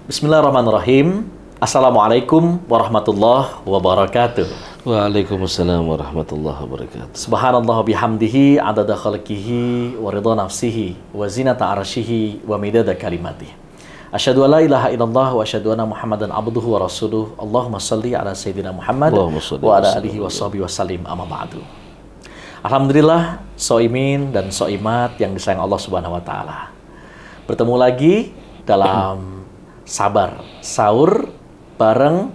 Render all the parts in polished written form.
Bismillahirrahmanirrahim. Assalamualaikum warahmatullahi wabarakatuh. Waalaikumsalam warahmatullahi wabarakatuh. Subhanallah bihamdihi adada khalqihi wa ridha nafsihi wa zinata arsyihi wa midada kalimatihi. Asyhadu an la ilaha illallah wa asyhadu anna Muhammadan abduhu wa rasuluh. Allahumma shalli ala sayyidina Muhammad wa ala alihi wa sahbihi wasallim, amma ba'du. Alhamdulillah, soimin dan soimat yang disayang Allah Subhanahu wa taala. Bertemu lagi dalam Sabar Sahur bareng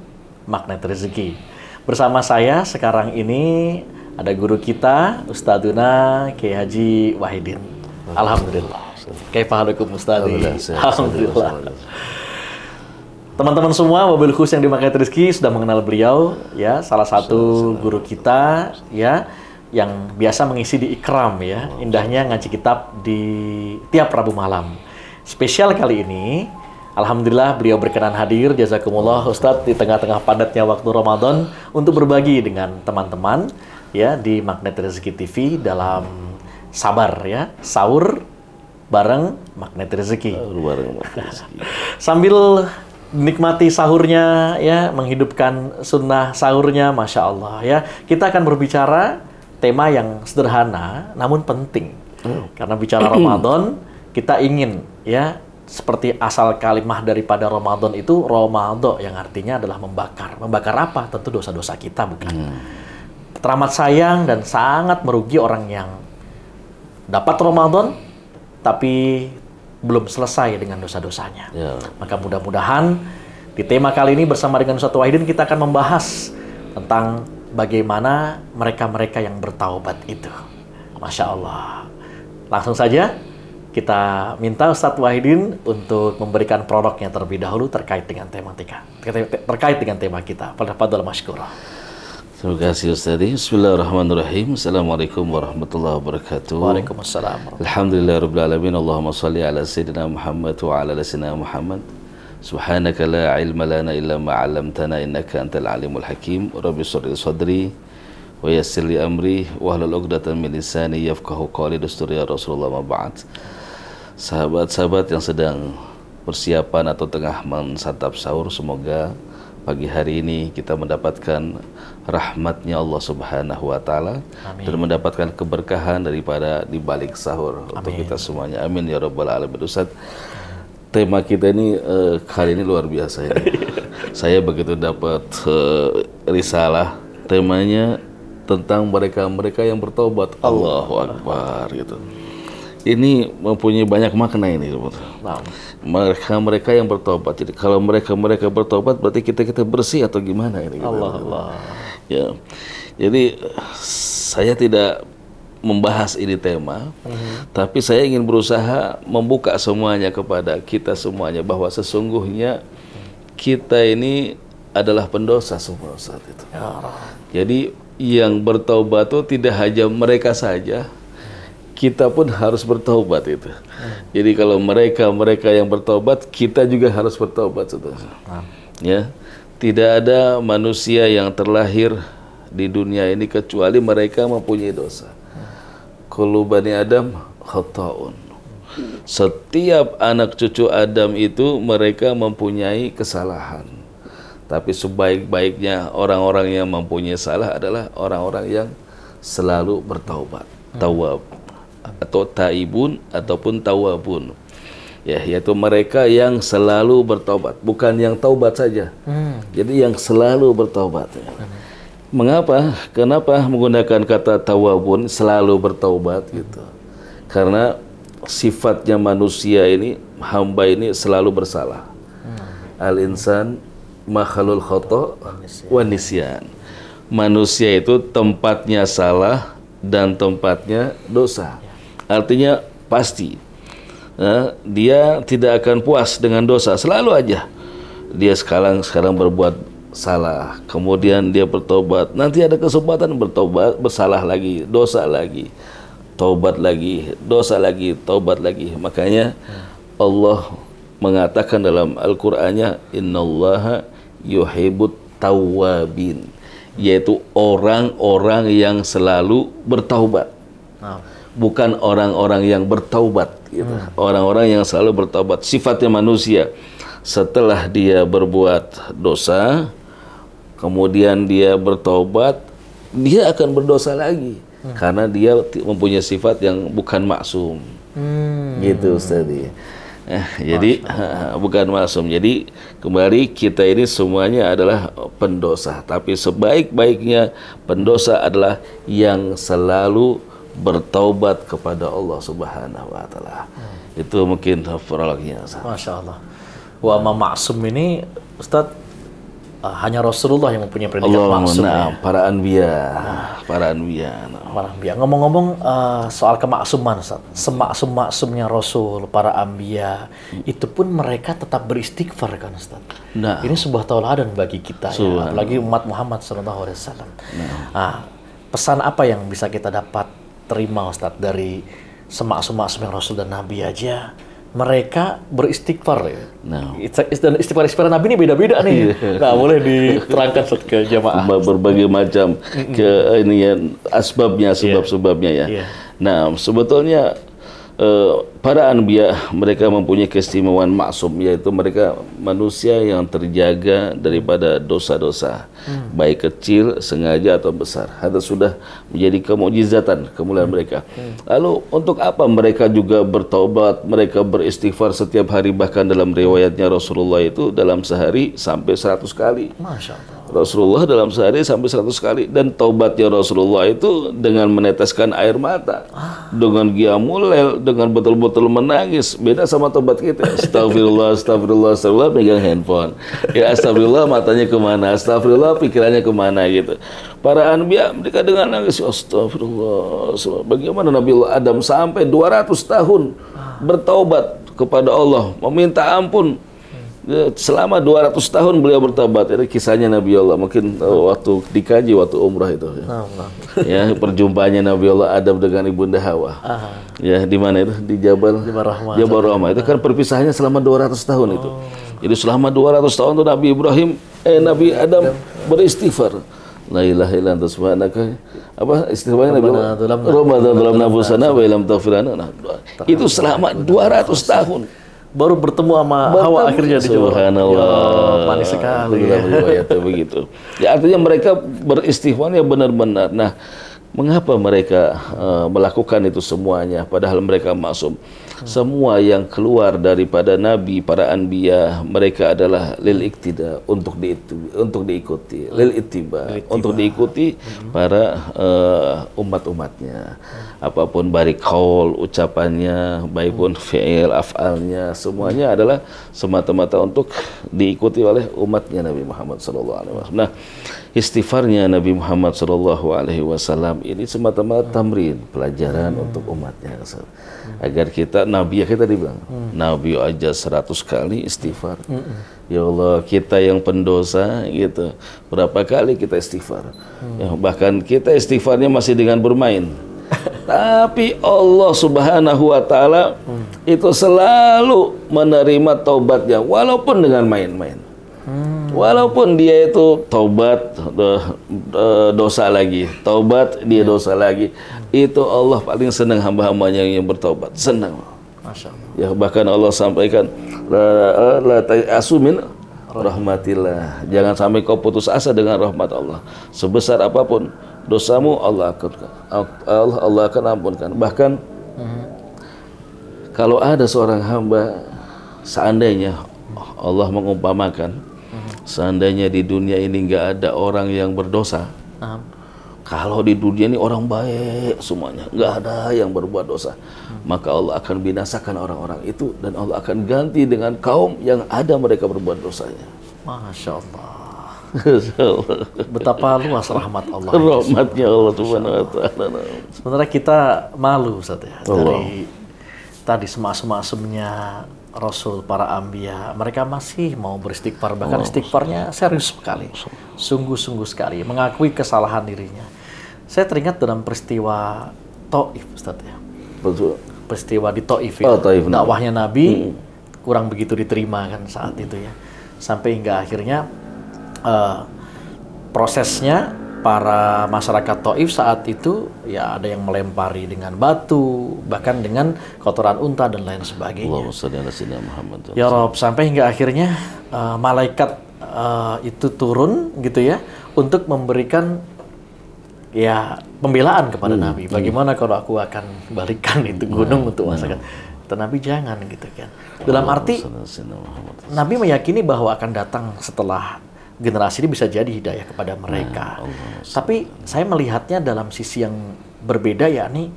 Magnet Rezeki. Bersama saya sekarang ini ada guru kita, Ustadzuna Kiai Haji Wahidin. Alhamdulillah. Kaifahalukum Ustadz? Alhamdulillah. Teman-teman semua, wabil khusus yang di Magnet Rezeki sudah mengenal beliau, ya, salah satu guru kita, ya, yang biasa mengisi di Ikram, ya, indahnya ngaji kitab di tiap Rabu malam. Spesial kali ini, alhamdulillah beliau berkenan hadir, jazakumullah Ustadz, di tengah-tengah padatnya waktu Ramadan untuk berbagi dengan teman-teman, ya, di Magnet Rezeki TV dalam Sabar, ya, Sahur bareng Magnet Rezeki. Sambil nikmati sahurnya, ya, menghidupkan sunnah sahurnya, Masya Allah, ya, kita akan berbicara tema yang sederhana namun penting. Karena bicara Ramadan, kita ingin, ya, seperti asal kalimah daripada Ramadan itu Romado, yang artinya adalah membakar. Membakar apa? Tentu dosa-dosa kita, bukan? Teramat sayang dan sangat merugi orang yang dapat Ramadan tapi belum selesai dengan dosa-dosanya. Ya. Maka mudah-mudahan di tema kali ini bersama dengan Ustadz Wahidin kita akan membahas tentang bagaimana mereka-mereka yang bertaubat itu. Masya Allah. Langsung saja kita minta Ustadz Wahidin untuk memberikan prolognya terlebih dahulu terkait dengan terkait dengan tema kita. Fadhal masykurah. Terima kasih Ustaz. Bismillahirrahmanirrahim. Assalamualaikum warahmatullahi wabarakatuh. Waalaikumsalam. Alhamdulillahirabbil alamin. Allahumma shalli ala sayyidina Muhammad wa ala ali sayyidina Muhammad. Subhanaka la ilma lana illa ma 'allamtana innaka antal alimul hakim. Rabbi shrah li sadri wa yassir li amri wahlul 'uqdatam min lisani yafqahu qawli. Dasturi ya Rasulullah, ma ba'd. Sahabat-sahabat yang sedang persiapan atau tengah mensantap sahur, semoga pagi hari ini kita mendapatkan rahmatnya Allah Subhanahu wa Ta'ala dan mendapatkan keberkahan daripada di balik sahur. Amin. Untuk kita semuanya. Amin ya Rabbal Alamin. Ustaz, tema kita ini kali ini luar biasa ini. Saya begitu dapat risalah, temanya tentang mereka-mereka yang bertobat. Allahu Akbar gitu. Ini mempunyai banyak makna ini. Mereka-mereka yang bertobat. Jadi kalau mereka bertobat berarti kita bersih atau gimana ini? Allah. Ya. Jadi saya tidak membahas ini tema, tapi saya ingin berusaha membuka semuanya kepada kita semuanya bahwa sesungguhnya kita ini adalah pendosa semua saat itu. Jadi yang bertobat itu tidak hanya mereka saja, kita pun harus bertobat itu. Jadi kalau mereka yang bertobat, kita juga harus bertobat. Ya, tidak ada manusia yang terlahir di dunia ini kecuali mereka mempunyai dosa. Kullu bani Adam khata'un. Setiap anak cucu Adam itu mereka mempunyai kesalahan. Tapi sebaik-baiknya orang-orang yang mempunyai salah adalah orang-orang yang selalu bertaubat. Tawab atau taibun ataupun tawabun, ya, yaitu mereka yang selalu bertobat, bukan yang taubat saja. Jadi yang selalu bertobat. Mengapa? Kenapa menggunakan kata tawabun, selalu bertobat gitu? Karena sifatnya manusia ini, hamba ini selalu bersalah. Al-insan makhlul khata' wa nisyan. Manusia itu tempatnya salah dan tempatnya dosa. Artinya pasti dia tidak akan puas dengan dosa, selalu aja dia sekarang berbuat salah, kemudian dia bertobat, nanti ada kesempatan bertobat, bersalah lagi, dosa lagi, tobat lagi, dosa lagi, tobat lagi. Makanya Allah mengatakan dalam Al-Qur'annya, innallaha yuhibbut tawwabin, yaitu orang-orang yang selalu bertaubat. Bukan orang-orang yang bertaubat gitu. Orang-orang yang selalu bertaubat, sifatnya manusia setelah dia berbuat dosa, kemudian dia bertaubat, dia akan berdosa lagi karena dia mempunyai sifat yang bukan maksum. Gitu Ustaz. Jadi bukan maksum. Jadi kembali kita ini semuanya adalah pendosa, tapi sebaik-baiknya pendosa adalah yang selalu bertaubat kepada Allah Subhanahu wa taala. Itu mungkin prolognya. Masya Allah. Wa ma maksum ini Ustaz hanya Rasulullah yang mempunyai predikat maksum. Para anbiya, para anbiya. Para anbiya. Ngomong-ngomong soal kemaksuman, Ustaz. Semaksum-maksumnya Rasul, para anbiya, itu pun mereka tetap beristighfar kan, Ustaz. Ini sebuah tauladan bagi kita, ya, apalagi umat Muhammad SAW. Pesan apa yang bisa kita dapat terima, Ustaz, dari semaksum-maksumnya Rasul dan Nabi aja? Mereka beristighfar ya. Dan istighfar Nabi ini beda-beda nih. Nah, boleh diterangkan ke jamaah. Berbagai macam asbabnya, sebab-sebabnya ya. Nah, sebetulnya para anbiya mereka mempunyai keistimewaan maksum, yaitu mereka manusia yang terjaga daripada dosa-dosa, baik kecil, sengaja atau besar. Itu sudah menjadi kemukjizatan kemuliaan mereka. Lalu untuk apa mereka juga bertaubat, mereka beristighfar setiap hari, bahkan dalam riwayatnya Rasulullah itu dalam sehari sampai 100 kali. Masya Allah. Rasulullah dalam sehari sampai 100 kali, dan taubatnya Rasulullah itu dengan meneteskan air mata, dengan qiyamul lail, dengan betul-betul menangis. Beda sama taubat kita. Astagfirullah, astagfirullah, astagfirullah, pegang handphone. Ya astagfirullah, matanya kemana? Astagfirullah, pikirannya kemana gitu. Para anbiya mereka dengan nangis, astagfirullah. Bagaimana Nabi Adam sampai 200 tahun bertaubat kepada Allah, meminta ampun. Selama 200 tahun beliau bertobat. Itu kisahnya Nabi Allah. Mungkin waktu dikaji, waktu umrah itu. Ya, perjumpaannya Nabi Allah Adam dengan ibunda Hawa. Ya, di mana itu? Di Jabal Rahmah. Itu kan perpisahannya selama 200 tahun itu. Jadi selama 200 tahun itu Nabi Adam beristighfar. La ilaha illa anta subhanaka. Apa istighfarnya Nabi Allah? Rabbana zalamna anfusana wa illam taghfir lana. Itu selama 200 tahun. Baru bertemu sama Hawa akhirnya di Jawa. Subhanallah. Manis sekali. Begitu. Ya, artinya mereka beristighfar ya benar-benar. Nah, mengapa mereka melakukan itu semuanya padahal mereka maksum? Semua yang keluar daripada Nabi, para anbiya, mereka adalah lil iktida, untuk diikuti, lil ittiba, untuk diikuti para umat-umatnya. Apapun baik qaul, ucapannya, baik pun fi'il, af'alnya, semuanya adalah semata-mata untuk diikuti oleh umatnya Nabi Muhammad SAW. Nah, istighfarnya Nabi Muhammad SAW ini semata-mata tamrin, pelajaran untuk umatnya, agar kita, Nabi kita dibilang, Nabi aja 100 kali istighfar. Ya Allah, kita yang pendosa gitu, berapa kali kita istighfar? Ya, bahkan kita istighfarnya masih dengan bermain. Tapi Allah Subhanahu wa taala itu selalu menerima taubatnya walaupun dengan main-main. Walaupun dia itu taubat dosa lagi, taubat dia dosa lagi, itu Allah paling senang hamba-hambanya yang bertaubat, senang. Masya Allah. Ya, bahkan Allah sampaikan, la ta'asu min rahmatillah, jangan sampai kau putus asa dengan rahmat Allah. Sebesar apapun dosamu, Allah akan ampunkan. Bahkan kalau ada seorang hamba, seandainya Allah mengumpamakan, seandainya di dunia ini nggak ada orang yang berdosa, kalau di dunia ini orang baik semuanya, nggak ada yang berbuat dosa, maka Allah akan binasakan orang-orang itu, dan Allah akan ganti dengan kaum yang ada mereka berbuat dosanya. Masya Allah. Betapa luas rahmat Allah. Rahmatnya Allah Subhanahu wa taala. Sebenarnya kita malu, Ustaz, ya, dari tadi semasum-masumnya Rasul, para anbiya, mereka masih mau beristighfar, bahkan istighfarnya serius sekali, sungguh-sungguh sekali, mengakui kesalahan dirinya. Saya teringat dalam peristiwa Taif, Ustaz, ya. Betul. Peristiwa di Taif, dakwahnya Nabi kurang begitu diterima kan saat itu ya, sampai hingga akhirnya prosesnya para masyarakat Taif saat itu ya ada yang melempari dengan batu, bahkan dengan kotoran unta dan lain sebagainya. Allahumma shalli ala sayyidina Muhammad. Ya Rob, sampai hingga akhirnya malaikat itu turun gitu ya untuk memberikan ya pembelaan kepada Nabi. Bagaimana kalau aku akan balikan itu gunung untuk masyarakat? Kata Nabi jangan gitu kan. Dalam arti Nabi meyakini bahwa akan datang setelah generasi ini bisa jadi hidayah kepada mereka. Tapi saya melihatnya dalam sisi yang berbeda, yakni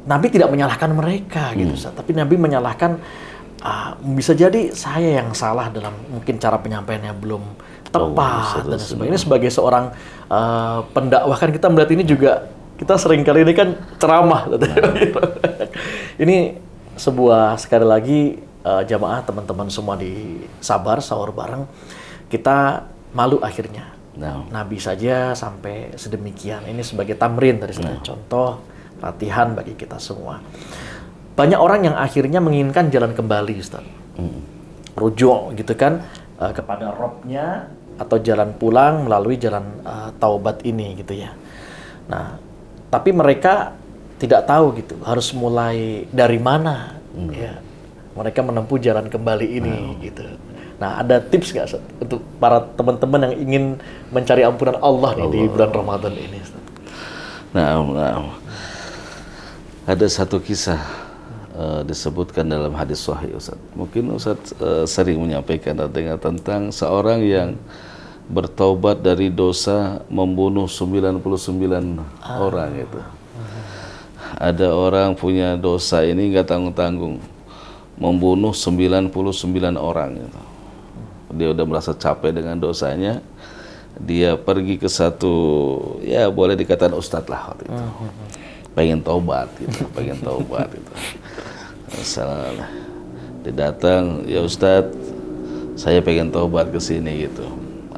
Nabi tidak menyalahkan mereka gitu, tapi Nabi menyalahkan bisa jadi saya yang salah dalam mungkin cara penyampaiannya belum tepat dan sebagainya. Sebagai seorang pendakwah kan kita melihat ini juga, kita sering kali ini kan ceramah. Ini sebuah, sekali lagi jamaah teman-teman semua di Sabar Sahur Bareng, kita malu akhirnya. Nabi saja sampai sedemikian. Ini sebagai tamrin dari contoh latihan bagi kita semua. Banyak orang yang akhirnya menginginkan jalan kembali, Ustaz. Rujuk gitu kan kepada Robnya, atau jalan pulang melalui jalan taubat ini gitu ya. Nah, tapi mereka tidak tahu gitu harus mulai dari mana ya mereka menempuh jalan kembali ini gitu. Nah, ada tips nggak Ustaz untuk para teman-teman yang ingin mencari ampunan Allah nih di bulan Ramadan ini, Ustaz? Nah, ada satu kisah disebutkan dalam hadis sahih, Ustaz. Mungkin Ustaz sering menyampaikan tentang seorang yang bertaubat dari dosa membunuh 99 orang itu. Ada orang punya dosa ini nggak tanggung-tanggung, membunuh 99 orang gitu. Dia udah merasa capek dengan dosanya, dia pergi ke satu, ya boleh dikatakan ustadz lah waktu itu, pengen taubat gitu, pengen taubat gitu. Misalnya dia datang, ya ustadz, saya pengen taubat ke sini gitu.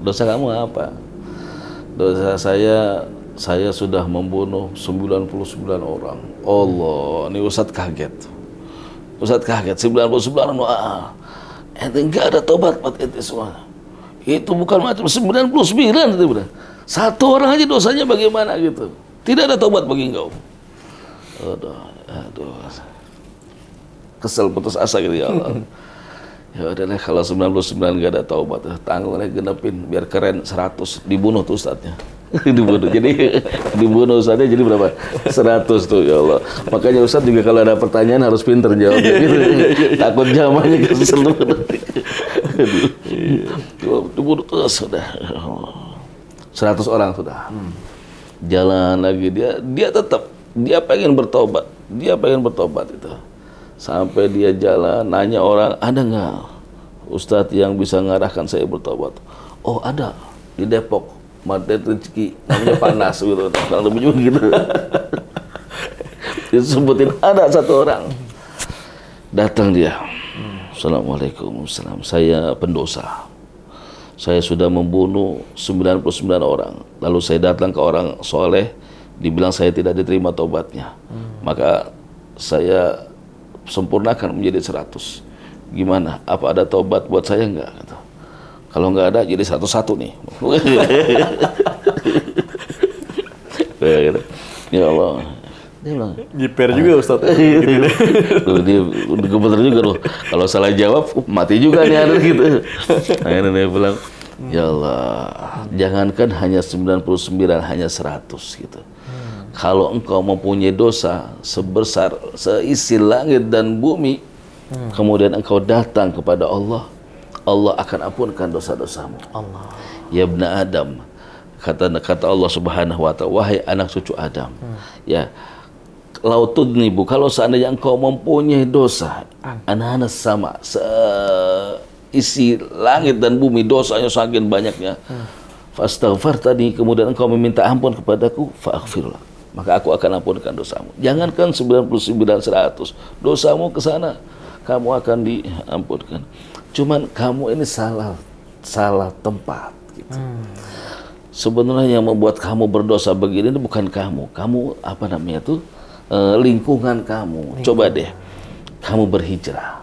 Dosa kamu apa? Dosa saya sudah membunuh 99 orang. Allah, ini ustadz kaget. Ustadz kaget, 99 orang. Ente enggak ada tobat buat ente semua. Itu bukan macam 99 itu benar. Satu orang aja dosanya bagaimana gitu. Tidak ada tobat bagi engkau. Aduh. Kesel putus asa gitu ya Allah. Ya udahlah kalau 99 enggak ada taubat, tanggung lah genepin biar keren 100, dibunuh tuh ustadznya. Dibunuh. Jadi dibunuh ustadznya jadi berapa? 100 tuh ya Allah. Makanya ustadz juga kalau ada pertanyaan harus pinter jawabnya gitu. Takut jawabannya kesel. Dibunuh terus sudah. 100 orang sudah. Jalan lagi dia tetap dia pengen bertobat. Dia pengen bertobat itu. Sampai dia jalan nanya orang, ada nggak ustadz yang bisa ngarahkan saya bertobat? Oh ada di Depok. Mati rezeki namanya Panas gitu, kalau lebih juga gitu. Disebutin ada satu orang datang dia, Assalamualaikum, saya pendosa, saya sudah membunuh 99 orang. Lalu saya datang ke orang soleh, dibilang saya tidak diterima taubatnya, maka saya sempurnakan menjadi 100. Gimana? Apa ada taubat buat saya enggak? Gitu. Kalau nggak ada jadi 101 nih. Ya Allah. Dia bilang, jiper juga Ustaz. Dia kebetulan juga loh. Kalau salah jawab mati juga nih ada gitu. Akhirnya dia bilang, ya Allah, jangankan hanya 99, hanya 100 gitu. Kalau engkau mempunyai dosa sebesar seisi langit dan bumi, kemudian engkau datang kepada Allah, Allah akan ampunkan dosa-dosamu. Allah. Ya ibn Adam, kata Allah Subhanahu wa ta'ala, wahai anak cucu Adam, ya, lautudnibu, kalau seandainya engkau mempunyai dosa, anak-anak sama isi langit dan bumi, dosanya saking banyaknya, fastaghfartani, kemudian engkau meminta ampun kepadaku, faaghfirullah, maka aku akan ampunkan dosamu. Jangankan 99, 100, dosamu ke sana, kamu akan diampunkan. Cuman kamu ini salah tempat gitu. Sebenarnya yang membuat kamu berdosa begini ini bukan kamu apa namanya tuh lingkungan kamu. Coba deh kamu berhijrah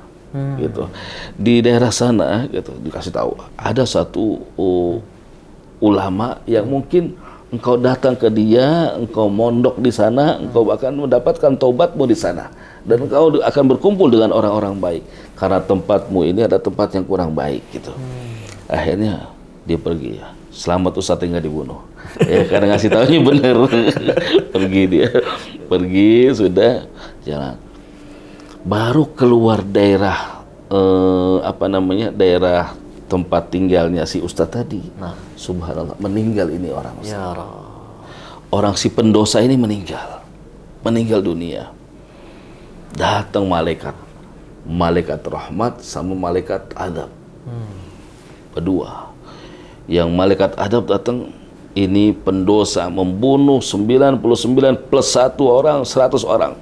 gitu di daerah sana gitu, dikasih tahu ada satu ulama yang mungkin engkau datang ke dia, engkau mondok di sana, engkau akan mendapatkan taubatmu di sana. Dan engkau akan berkumpul dengan orang-orang baik. Karena tempatmu ini ada tempat yang kurang baik gitu. Akhirnya dia pergi ya. Selamat Ustadz nggak dibunuh. Ya karena ngasih tahunya bener. Pergi dia. Pergi sudah jalan. Baru keluar daerah daerah tempat tinggalnya si Ustadz tadi. Nah, subhanallah, meninggal ini orang. Ya Allah. Orang si pendosa ini meninggal dunia. Datang malaikat rahmat sama malaikat adab. Kedua, yang malaikat adab datang, ini pendosa membunuh 99 plus 1 orang, 100 orang.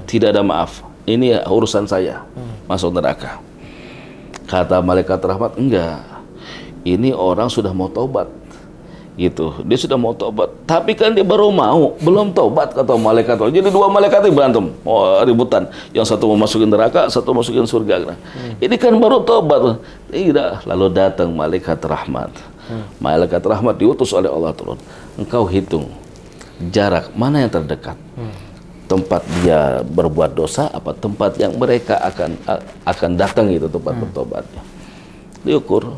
Tidak ada maaf. Ini urusan saya. Masuk neraka. Kata malaikat rahmat, enggak. Ini orang sudah mau taubat. Gitu. Dia sudah mau taubat. Tapi kan dia baru mau, belum taubat kata malaikat. Jadi dua malaikat ini berantem. Oh, ributan. Yang satu mau masukin neraka, satu masukin surga. Nah, ini kan baru taubat. Tidak. Lalu datang malaikat rahmat. Malaikat rahmat diutus oleh Allah turun. Engkau hitung jarak mana yang terdekat. Tempat dia berbuat dosa apa tempat yang mereka akan datang itu tempat bertobatnya. Diukur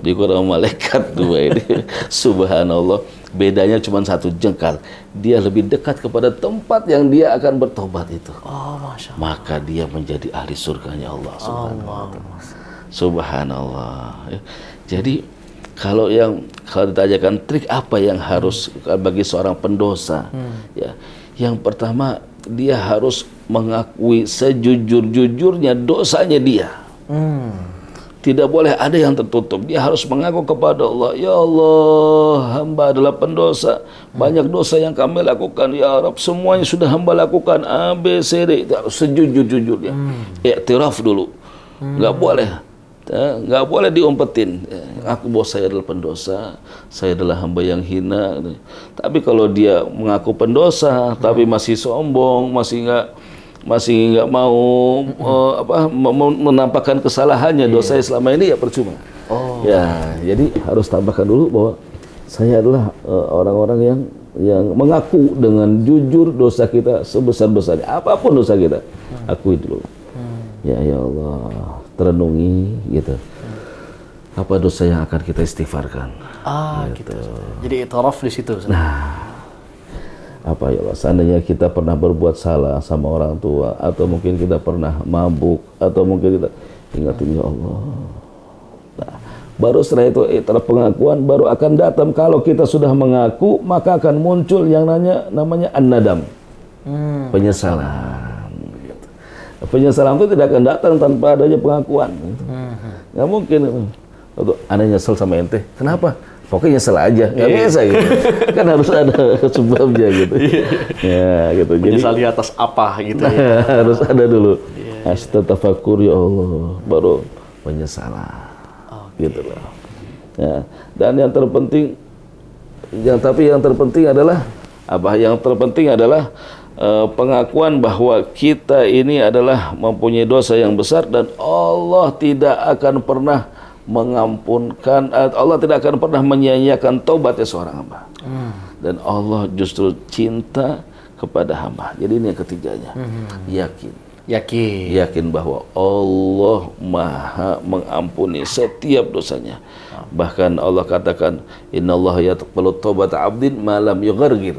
sama malaikat dua ini. Subhanallah, bedanya cuma 1 jengkal. Dia lebih dekat kepada tempat yang dia akan bertobat itu. Oh, Masya Allah. Maka dia menjadi ahli surganya Allah Subhanallah. Subhanallah. Jadi kalau ditanyakan trik apa yang harus bagi seorang pendosa, ya, yang pertama dia harus mengakui sejujur-jujurnya dosanya dia. Tidak boleh ada yang tertutup. Dia harus mengaku kepada Allah, ya Allah, hamba adalah pendosa. Banyak dosa yang kami lakukan, ya Rabb. Semuanya sudah hamba lakukan, A, B, C, D. Sejujur-jujurnya. Iktiraf dulu. Nggak boleh. Nggak boleh diumpetin. Aku bahwa saya adalah pendosa, saya adalah hamba yang hina. Tapi kalau dia mengaku pendosa, tapi masih sombong, masih nggak mau menampakkan kesalahannya, dosa selama ini, ya percuma. Ya, jadi harus tambahkan dulu bahwa saya adalah orang-orang yang mengaku dengan jujur dosa kita sebesar-besarnya, apapun dosa kita, akui dulu. Ya Allah, terenungi gitu. Apa dosa yang akan kita istighfarkan? Gitu. Jadi itiraf di situ. Nah, apa ya Allah, seandainya kita pernah berbuat salah sama orang tua, atau mungkin kita pernah mabuk, atau mungkin kita ingatin, ya Allah. Nah, baru setelah itu pengakuan baru akan datang. Kalau kita sudah mengaku, maka akan muncul yang namanya an-nadam, penyesalan. Penyesalan itu tidak akan datang tanpa adanya pengakuan. Nggak mungkin. Aneh nyesel sama ente. Kenapa? Pokoknya nyesel aja. Nggak bisa gitu. Kan harus ada sebabnya gitu. Ya gitu. Menyesali atas apa gitu ya. Harus ada dulu. Astagfirullah, ya Allah. Baru penyesalan. Gitu loh. Ya. Dan yang terpenting, yang terpenting adalah apa? Yang terpenting adalah pengakuan bahwa kita ini adalah mempunyai dosa yang besar dan Allah tidak akan pernah mengampunkan, Allah tidak akan pernah menyia-nyiakan taubatnya seorang hamba. Dan Allah justru cinta kepada hamba. Jadi ini yang ketiganya, yakin bahwa Allah Maha mengampuni setiap dosanya. Bahkan Allah katakan, innallaha yaqbalu taubata 'abdin ma lam yughargir.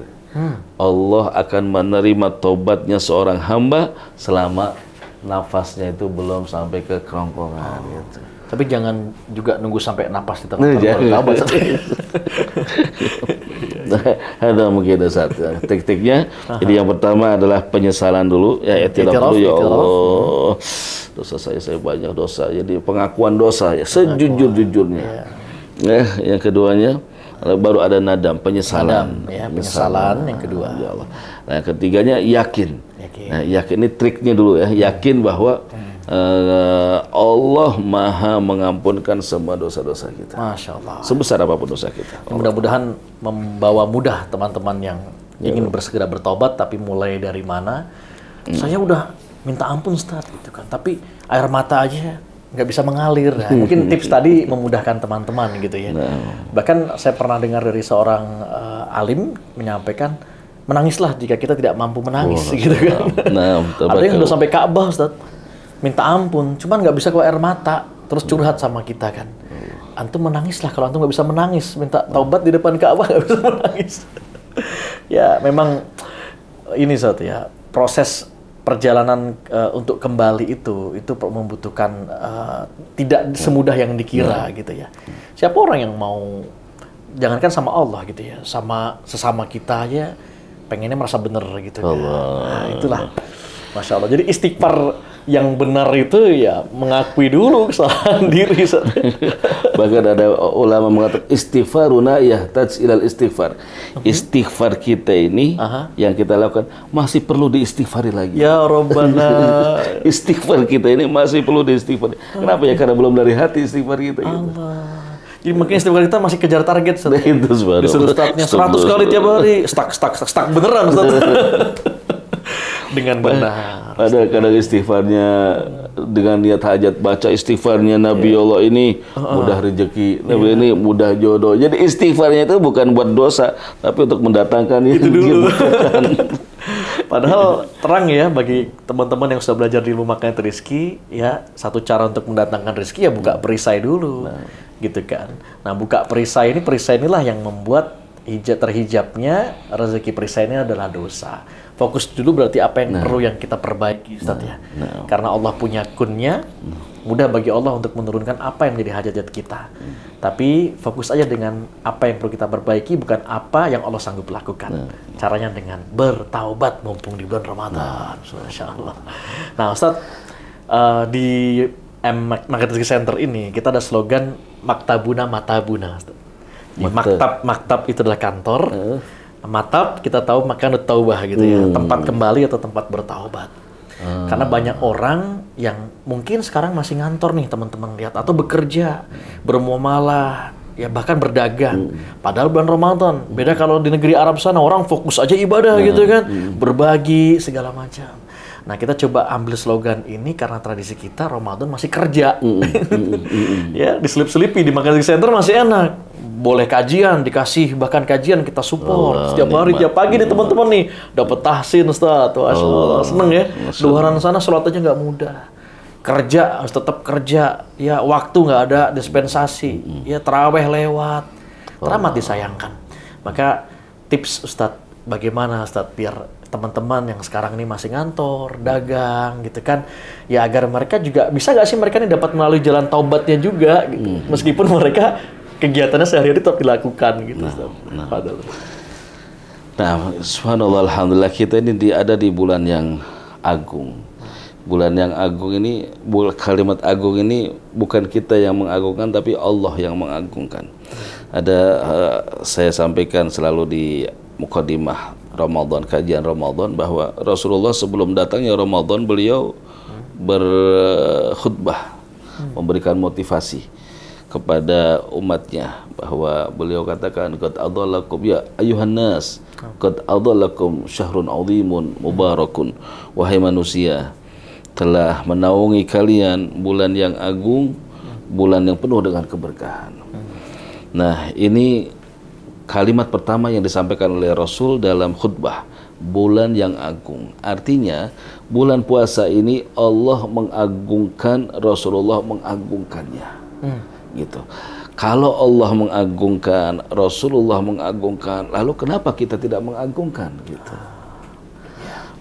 Allah akan menerima taubatnya seorang hamba selama nafasnya itu belum sampai ke kerongkongan. Gitu. Tapi jangan juga nunggu sampai napas di tengah taubat. Ada mungkin ada satu tekniknya. Jadi yang pertama adalah penyesalan dulu, ya itiraf dulu, ya Allah, dosa saya banyak dosa. Jadi pengakuan dosa ya sejujur-jujurnya. Yang keduanya baru ada nadam, penyesalan. Penyesalan yang kedua. Ya Allah. Nah, yang ketiganya yakin. Nah, yakin ini triknya dulu ya. Yakin bahwa Allah Maha mengampunkan semua dosa-dosa kita. Masya Allah. Sebesar apapun dosa kita. Mudah-mudahan membawa mudah teman-teman yang ingin bersegera bertobat, tapi mulai dari mana? Saya udah minta ampun Ustaz, gitu kan. Tapi air mata aja nggak bisa mengalir. Nah, mungkin tips tadi memudahkan teman-teman gitu ya. Bahkan saya pernah dengar dari seorang alim menyampaikan, menangislah jika kita tidak mampu menangis gitu kan. Ada yang udah sampai Ka'bah Ustaz, minta ampun, cuman nggak bisa keluar air mata, terus curhat sama kita kan. Antum menangislah, kalau antum nggak bisa menangis, minta taubat di depan Ka'bah nggak bisa menangis. Ya memang ini Ustaz ya, proses perjalanan untuk kembali itu membutuhkan tidak semudah yang dikira gitu ya. Siapa orang yang mau, jangankan sama Allah gitu ya, sama sesama kita aja pengennya merasa benar gitu kan. Nah, itulah Masya Allah. Jadi istighfar yang benar itu ya mengakui dulu kesalahan diri. Bahkan ada ulama mengatakan istighfaruna yahtaj ilal istighfar. Istighfar kita ini yang kita lakukan masih perlu diistighfari lagi. Ya Rabbana. Istighfar kita ini masih perlu diistighfari. Kenapa ya? Karena belum dari hati istighfar kita. Allah. Jadi mungkin istighfar kita masih kejar target. Itu sebenarnya. Disuruh startnya 100 kali tiap hari. Stuck beneran Ustaz. Dengan benar. Ada kadang istighfarnya dengan niat hajat, baca istighfarnya Nabi Allah ini mudah rezeki, Nabi ini mudah jodoh. Jadi istighfarnya itu bukan buat dosa, tapi untuk mendatangkan itu dulu. Padahal terang ya bagi teman-teman yang sudah belajar di ilmu magnet rezeki, ya satu cara untuk mendatangkan rezeki ya buka perisai dulu, gitu kan. Nah buka perisai inilah yang membuat terhijabnya rezeki perisai ini adalah dosa. Fokus dulu berarti apa yang perlu yang kita perbaiki Ustaz ya. Karena Allah punya kunnya, mudah bagi Allah untuk menurunkan apa yang menjadi hajat kita. Tapi fokus aja dengan apa yang perlu kita perbaiki, bukan apa yang Allah sanggup lakukan. Caranya dengan bertaubat mumpung di bulan Ramadan. Masya Allah. Nah Ustaz, di Magnet Rezeki Center ini kita ada slogan Maktabuna Matabuna Ustaz. Maktab itu adalah kantor. Matab kita tahu makan taubah gitu ya, tempat kembali atau tempat bertaubat. Karena banyak orang yang mungkin sekarang masih ngantor nih teman-teman lihat, atau bekerja, bermuamalah, ya bahkan berdagang. Padahal bulan Ramadan. Beda kalau di negeri Arab sana orang fokus aja ibadah gitu kan, berbagi segala macam. Nah kita coba ambil slogan ini karena tradisi kita Ramadan masih kerja. Ya diselip-selipi di Magnet Center masih enak. Boleh kajian, dikasih bahkan kajian kita support setiap hari, tiap pagi nih teman-teman nih dapat tahsin Ustaz. Seneng ya. Luaran sana sholat aja nggak mudah. Kerja harus tetap kerja. Ya waktu nggak ada dispensasi. Ya terawih lewat. Teramat disayangkan. Maka tips Ustaz, bagaimana Ustaz biar teman-teman yang sekarang ini masih ngantor, dagang gitu kan, ya agar mereka juga bisa nggak sih mereka ini dapat melalui jalan taubatnya juga gitu. Meskipun mereka kegiatannya sehari-hari tetap dilakukan gitu. Nah, subhanallah, alhamdulillah kita ini ada di bulan yang agung. Bulan yang agung ini, kalimat agung ini bukan kita yang mengagungkan, tapi Allah yang mengagungkan. Ada saya sampaikan selalu di mukadimah Ramadan, kajian Ramadan, bahwa Rasulullah sebelum datangnya Ramadan beliau berkhutbah, memberikan motivasi kepada umatnya, bahwa beliau katakan qad adhallakum ya ayuhan nas, qad adhallakum syahrun azimun mubarakun, wahai manusia, telah menaungi kalian bulan yang agung, bulan yang penuh dengan keberkahan. Nah, ini kalimat pertama yang disampaikan oleh Rasul dalam khutbah, bulan yang agung. Artinya bulan puasa ini Allah mengagungkan, Rasulullah mengagungkannya. Gitu. Kalau Allah mengagungkan, Rasulullah mengagungkan, lalu kenapa kita tidak mengagungkan gitu?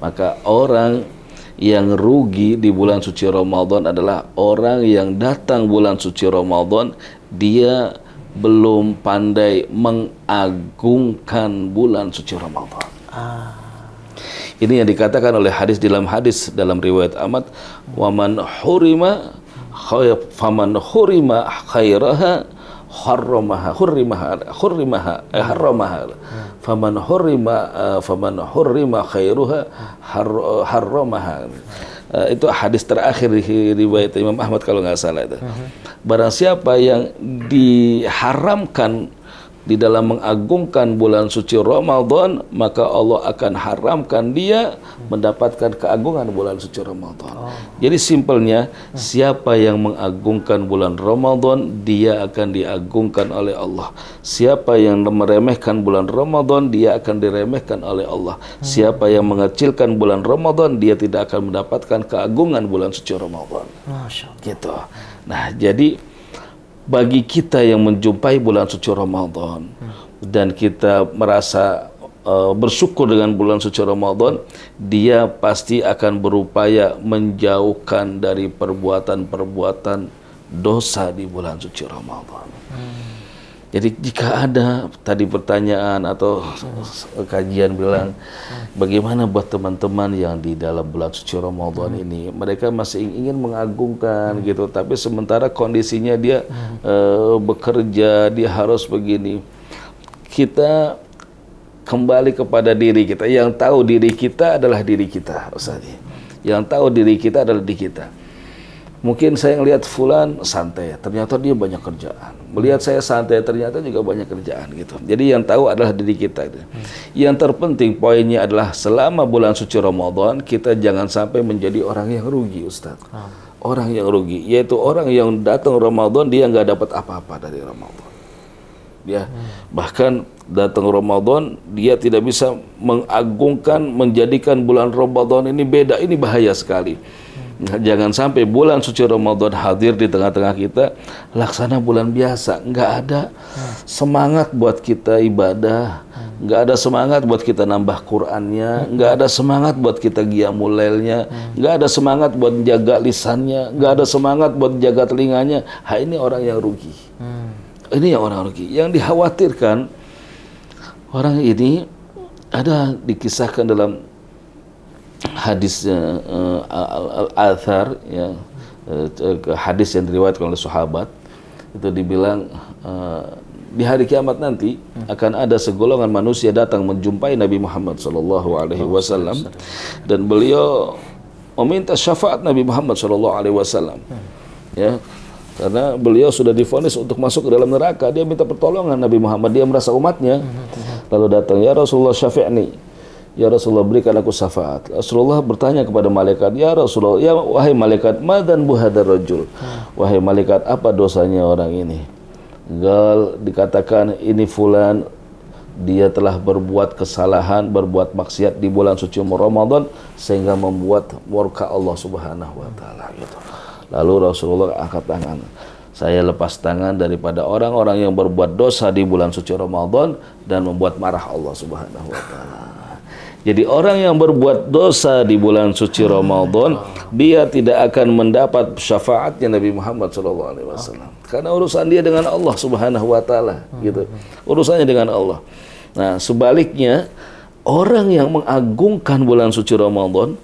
Maka orang yang rugi di bulan suci Ramadan adalah orang yang datang bulan suci Ramadan, dia belum pandai mengagungkan bulan suci Ramadan. Ini yang dikatakan oleh dalam riwayat Ahmad, waman hurima faman hurima khairaha harramaha faman hurima khairuha harramaha. Itu hadis terakhir di riwayat Imam Ahmad kalau nggak salah itu. Barang siapa yang diharamkan di dalam mengagungkan bulan suci Ramadan, maka Allah akan haramkan dia mendapatkan keagungan bulan suci Ramadan. Jadi simpelnya, siapa yang mengagungkan bulan Ramadan, dia akan diagungkan oleh Allah. Siapa yang meremehkan bulan Ramadan, dia akan diremehkan oleh Allah. Siapa yang mengecilkan bulan Ramadan, dia tidak akan mendapatkan keagungan bulan suci Ramadan. Masya Allah. Gitu. Nah, jadi bagi kita yang menjumpai bulan suci Ramadan dan kita merasa bersyukur dengan bulan suci Ramadan, dia pasti akan berupaya menjauhkan dari perbuatan-perbuatan dosa di bulan suci Ramadan. Jadi jika ada tadi pertanyaan atau kajian bilang bagaimana buat teman-teman yang di dalam bulan suci Ramadan ini, mereka masih ingin mengagungkan gitu, tapi sementara kondisinya dia bekerja, dia harus begini. Kita kembali kepada diri kita. Yang tahu diri kita adalah diri kita, Ustaz. Yang tahu diri kita adalah diri kita. Mungkin saya ngelihat fulan santai, ternyata dia banyak kerjaan. Melihat saya santai, ternyata juga banyak kerjaan gitu. Jadi yang tahu adalah diri kita. Yang terpenting poinnya adalah selama bulan suci Ramadan, kita jangan sampai menjadi orang yang rugi, Ustaz. Orang yang rugi, yaitu orang yang datang Ramadan dia nggak dapat apa-apa dari Ramadan. Ya, bahkan datang Ramadan dia tidak bisa mengagungkan, menjadikan bulan Ramadan ini beda. Ini bahaya sekali. Jangan sampai bulan suci Ramadan hadir di tengah-tengah kita laksana bulan biasa, nggak ada semangat buat kita ibadah, nggak ada semangat buat kita nambah Qur'annya, nggak ada semangat buat kita qiyamul lailnya, nggak ada semangat buat jaga lisannya, nggak ada semangat buat jaga telinganya. Ini orang yang rugi. Ini yang orang rugi. Yang dikhawatirkan orang ini ada dikisahkan dalam hadis al-athar ya, hadis yang diriwayatkan oleh sahabat, itu dibilang di hari kiamat nanti akan ada segolongan manusia datang menjumpai Nabi Muhammad SAW dan beliau meminta syafaat Nabi Muhammad SAW ya, karena beliau sudah divonis untuk masuk ke dalam neraka. Dia minta pertolongan Nabi Muhammad, dia merasa umatnya, lalu datang, ya Rasulullah syafi'ni, ya Rasulullah berikan aku syafaat. Rasulullah bertanya kepada malaikat, ya Rasulullah, ya wahai malaikat, madan buhadar rajul, wahai malaikat, apa dosanya orang ini? Gal dikatakan ini fulan, dia telah berbuat kesalahan, berbuat maksiat di bulan suci Ramadan sehingga membuat murka Allah Subhanahu wa taala gitu. Lalu Rasulullah angkat tangan, saya lepas tangan daripada orang-orang yang berbuat dosa di bulan suci Ramadan dan membuat marah Allah Subhanahu wa taala. Jadi orang yang berbuat dosa di bulan suci Ramadan, dia tidak akan mendapat syafaatnya Nabi Muhammad SAW. Karena urusan dia dengan Allah Subhanahu wa taala gitu. Urusannya dengan Allah. Nah, sebaliknya orang yang mengagungkan bulan suci Ramadan,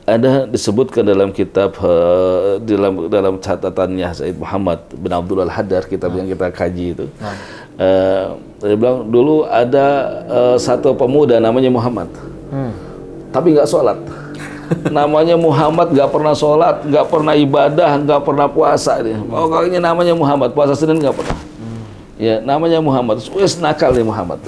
ada disebutkan dalam kitab dalam catatannya Said Muhammad bin Abdul Al-Haddar, kitab yang kita kaji itu. Dia bilang dulu ada satu pemuda namanya Muhammad, tapi nggak sholat. Namanya Muhammad, nggak pernah sholat, nggak pernah ibadah, nggak pernah puasa. Dia pokoknya namanya Muhammad, puasa Senin nggak pernah. Ya, namanya Muhammad. Wes nakal nih Muhammad.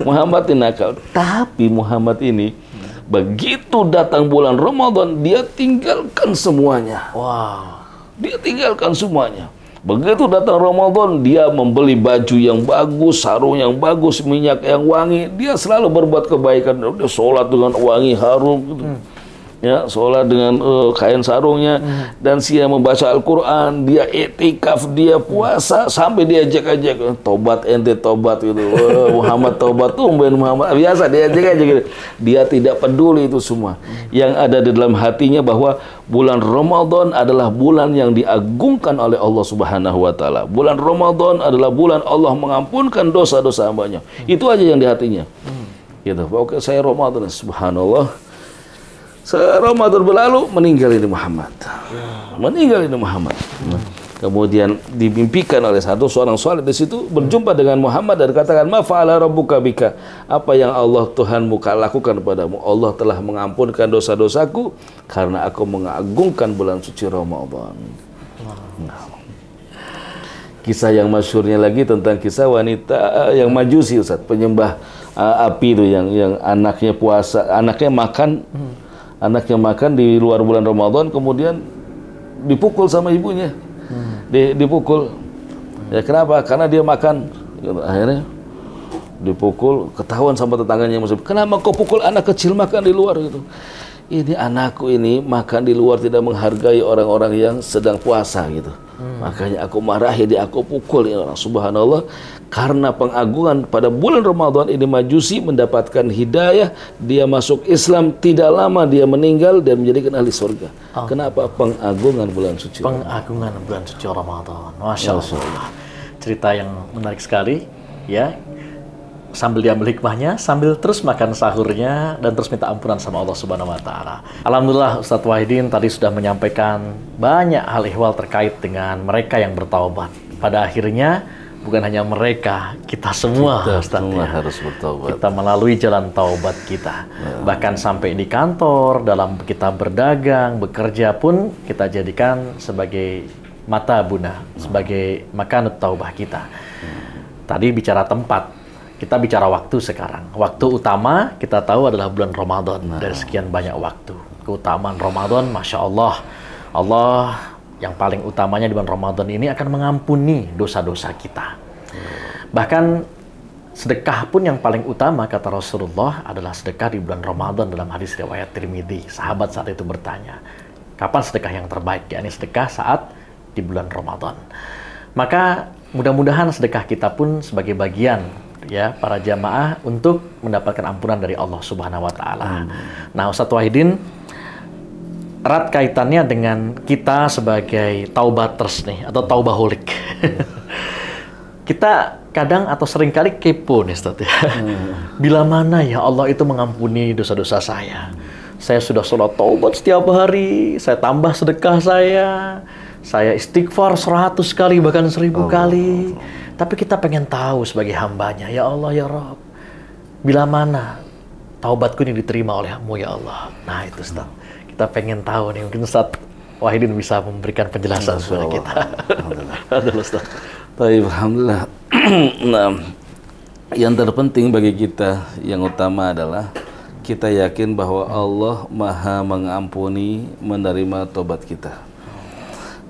Muhammad ini nakal. Tapi Muhammad ini begitu datang bulan Ramadan, dia tinggalkan semuanya. Wow. Dia tinggalkan semuanya. Begitu datang Ramadan, dia membeli baju yang bagus, sarung yang bagus, minyak yang wangi. Dia selalu berbuat kebaikan. Dia sholat dengan wangi harum gitu. Ya, sholat dengan kain sarungnya, dan dia membaca Al-Quran, dia iktikaf, dia puasa, sampai dia ajak-ajak, tobat ente tobat gitu, Muhammad tobat tuh, Muhammad biasa dia ajak-ajak gitu. Dia tidak peduli itu semua. Yang ada di dalam hatinya bahwa bulan Ramadan adalah bulan yang diagungkan oleh Allah Subhanahu wa taala. Bulan Ramadan adalah bulan Allah mengampunkan dosa-dosa hambanya. Itu aja yang di hatinya. Gitu. Oke, saya Ramadan, subhanallah. Ramadan berlalu, meninggal ini Muhammad. Meninggal ini Muhammad. Kemudian dimimpikan oleh seorang saleh di situ, berjumpa dengan Muhammad dan katakan, ma fa'ala rabbuka bika? Apa yang Allah Tuhanmu lakukan padamu? Allah telah mengampunkan dosa-dosaku karena aku mengagungkan bulan suci Ramadan. kisah yang masyhurnya lagi tentang kisah wanita yang Majusi, Ustaz, penyembah api itu yang anaknya puasa, anaknya makan di luar bulan Ramadan, kemudian dipukul sama ibunya. Dipukul. Ya kenapa? Karena dia makan. Akhirnya dipukul, ketahuan sama tetangganya, kenapa kau pukul anak kecil makan di luar gitu. Ini anakku ini makan di luar tidak menghargai orang-orang yang sedang puasa gitu. Makanya aku marahi dia, aku pukul ini orang. Subhanallah, karena pengagungan pada bulan Ramadan ini Majusi mendapatkan hidayah, dia masuk Islam, tidak lama dia meninggal dan menjadikan ahli surga. Kenapa? Pengagungan bulan suci. Pengagungan bulan suci Ramadan. Masya Allah. Cerita yang menarik sekali, ya. Sambil diambil hikmahnya, sambil terus makan sahurnya, dan terus minta ampunan sama Allah Subhanahu wa Ta'ala. Alhamdulillah, Ustadz Wahidin tadi sudah menyampaikan banyak hal ihwal terkait dengan mereka yang bertaubat. Pada akhirnya, bukan hanya mereka, kita semua, Ustadz, semua harus bertaubat. Kita melalui jalan taubat kita. Bahkan sampai di kantor, dalam kita berdagang, bekerja pun, kita jadikan sebagai mata buna, sebagai makanut taubah kita. Tadi bicara tempat. Kita bicara waktu sekarang. Waktu utama kita tahu adalah bulan Ramadan. Dari sekian banyak waktu. Keutamaan Ramadan, Masya Allah. Allah yang paling utamanya di bulan Ramadan ini akan mengampuni dosa-dosa kita. Bahkan sedekah pun yang paling utama, kata Rasulullah, adalah sedekah di bulan Ramadan dalam hadis riwayat Tirmidzi. Sahabat saat itu bertanya, kapan sedekah yang terbaik? Yakni sedekah saat di bulan Ramadan. Maka mudah-mudahan sedekah kita pun sebagai bagian, ya, para jamaah untuk mendapatkan ampunan dari Allah Subhanahu wa Ta'ala. Nah, Ustadz Wahidin, erat kaitannya dengan kita sebagai taubaters nih, atau taubaholik. Kita kadang atau seringkali kepo nih, Ustadz, ya. Bila mana ya Allah itu mengampuni dosa-dosa saya? Saya sudah sholat taubat setiap hari, saya tambah sedekah saya istighfar 100 kali, bahkan 1000 kali. Tapi kita pengen tahu sebagai hambanya, ya Allah, ya Rabb, bila mana taubatku ini diterima oleh-Mu, ya Allah. Nah itu, Ustaz, kita pengen tahu nih, mungkin Ustaz Wahidin bisa memberikan penjelasan kepada kita. Alhamdulillah, Ustaz. Alhamdulillah. Nah, yang terpenting bagi kita, yang utama adalah kita yakin bahwa Allah Maha mengampuni, menerima taubat kita.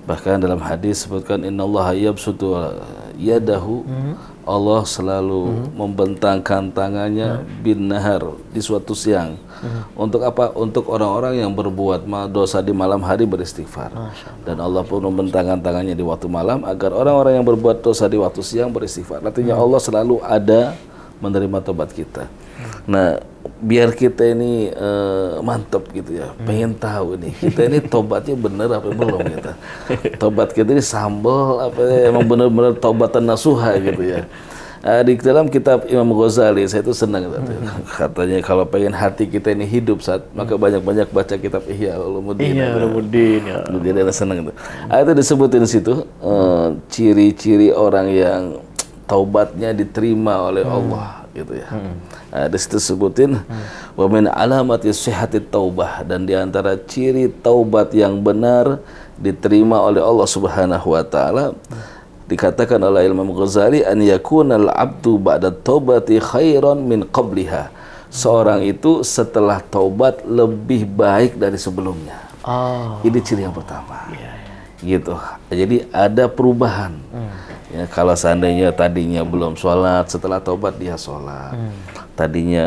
Bahkan dalam hadis sebutkan, innallaha yabsutu yadahu, Allah selalu membentangkan tangannya bin nahar, di suatu siang. Untuk apa? Untuk orang-orang yang berbuat dosa di malam hari beristighfar. Dan Allah pun membentangkan tangannya di waktu malam agar orang-orang yang berbuat dosa di waktu siang beristighfar. Artinya Allah selalu ada menerima tobat kita. Nah, biar kita ini mantap gitu ya, pengen tahu nih, kita ini tobatnya bener apa belum kita. Tobat kita ini sambal apa emang bener-bener tobatan nasuha gitu ya. Di dalam kitab Imam Ghazali, saya itu senang katanya kalau pengen hati kita ini hidup maka banyak-banyak baca kitab Ihya Ulumuddin. Ihya Ulumuddin, ya. Jadi ada senang itu. Itu disebutin situ ciri-ciri orang yang taubatnya diterima oleh Allah gitu ya. Di situ sebutin wa min alamati sihhati taubah, dan di antara ciri taubat yang benar diterima oleh Allah Subhanahu wa taala, dikatakan oleh Imam Ghazali, an yakunal abdu ba'da taubati khairan min qabliha. Seorang itu setelah taubat lebih baik dari sebelumnya. Ini ciri yang pertama. Gitu. Jadi ada perubahan. Ya, kalau seandainya tadinya belum sholat, setelah taubat dia sholat. Tadinya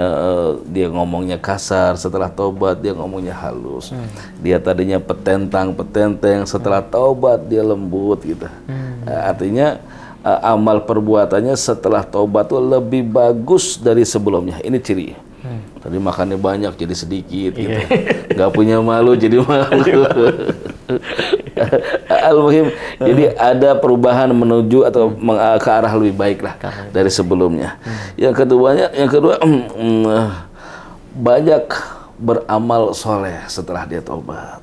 dia ngomongnya kasar, setelah taubat dia ngomongnya halus. Dia tadinya petentang-petenteng, setelah taubat dia lembut gitu. Artinya amal perbuatannya setelah taubat itu lebih bagus dari sebelumnya. Ini ciri. Tadi makannya banyak jadi sedikit gitu. Gak punya malu jadi malu. Al-muhim, jadi ada perubahan menuju atau ke arah lebih baik lah dari sebelumnya. Yang kedua banyak beramal soleh setelah dia taubat.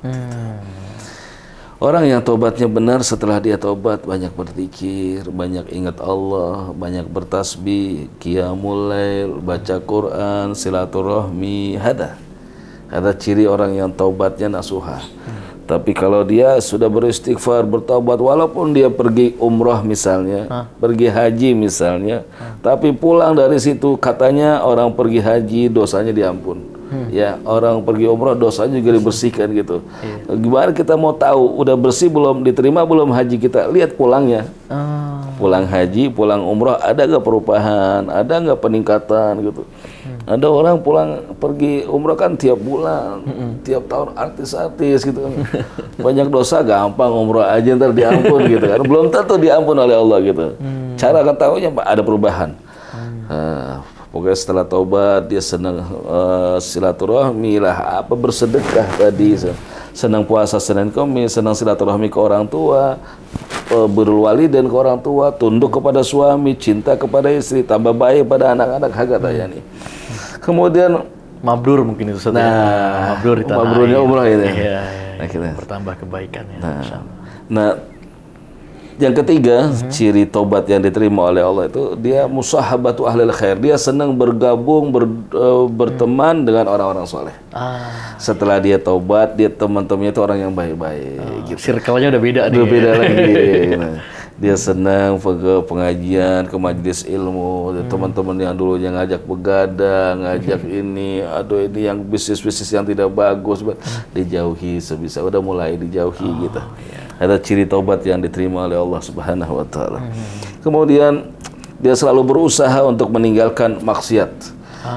Orang yang taubatnya benar setelah dia taubat banyak berzikir, banyak ingat Allah, banyak bertasbih, qiyamul lail, baca Quran, silaturahmi. Ada ciri orang yang taubatnya nasuha. Tapi kalau dia sudah beristighfar, bertaubat, walaupun dia pergi umrah misalnya, pergi haji misalnya, tapi pulang dari situ katanya orang pergi haji dosanya diampun. Ya, orang pergi umrah dosanya juga dibersihkan gitu. Gimana kita mau tahu udah bersih belum, diterima belum haji kita? Lihat pulangnya. Pulang haji, pulang umrah, ada nggak perubahan, ada nggak peningkatan gitu. Ada orang pulang pergi umrah kan tiap bulan, tiap tahun artis-artis gitu kan. Banyak dosa gampang umrah aja ntar diampun gitu kan. Belum tentu diampun oleh Allah gitu. Cara ketahuinya ada perubahan. Pokoknya setelah taubat dia senang silaturahmi lah, apa bersedekah tadi, senang puasa Senin Kamis, senang silaturahmi ke orang tua, berwalidain ke orang tua, tunduk kepada suami, cinta kepada istri, tambah baik pada anak-anak hagataya nih. Kemudian mabrur mungkin itu saja. Mabrur di tanah mabrurnya air. umrah ini. Iya. Nah, bertambah kebaikannya. Nah, yang ketiga, ciri tobat yang diterima oleh Allah itu dia musahabatu ahlil khair. Dia senang bergabung, berteman dengan orang-orang soleh. Setelah dia tobat, dia teman-temannya itu orang yang baik-baik. Gitu. Circle-nya udah beda nih. Udah beda lagi. Nah, dia senang ke pengajian, ke majelis ilmu, teman-teman yang dulunya ngajak begadang, ngajak ini, aduh ini yang bisnis-bisnis yang tidak bagus, dijauhi sebisa, udah mulai dijauhi gitu. Ada ciri taubat yang diterima oleh Allah Subhanahu wa taala. Kemudian dia selalu berusaha untuk meninggalkan maksiat.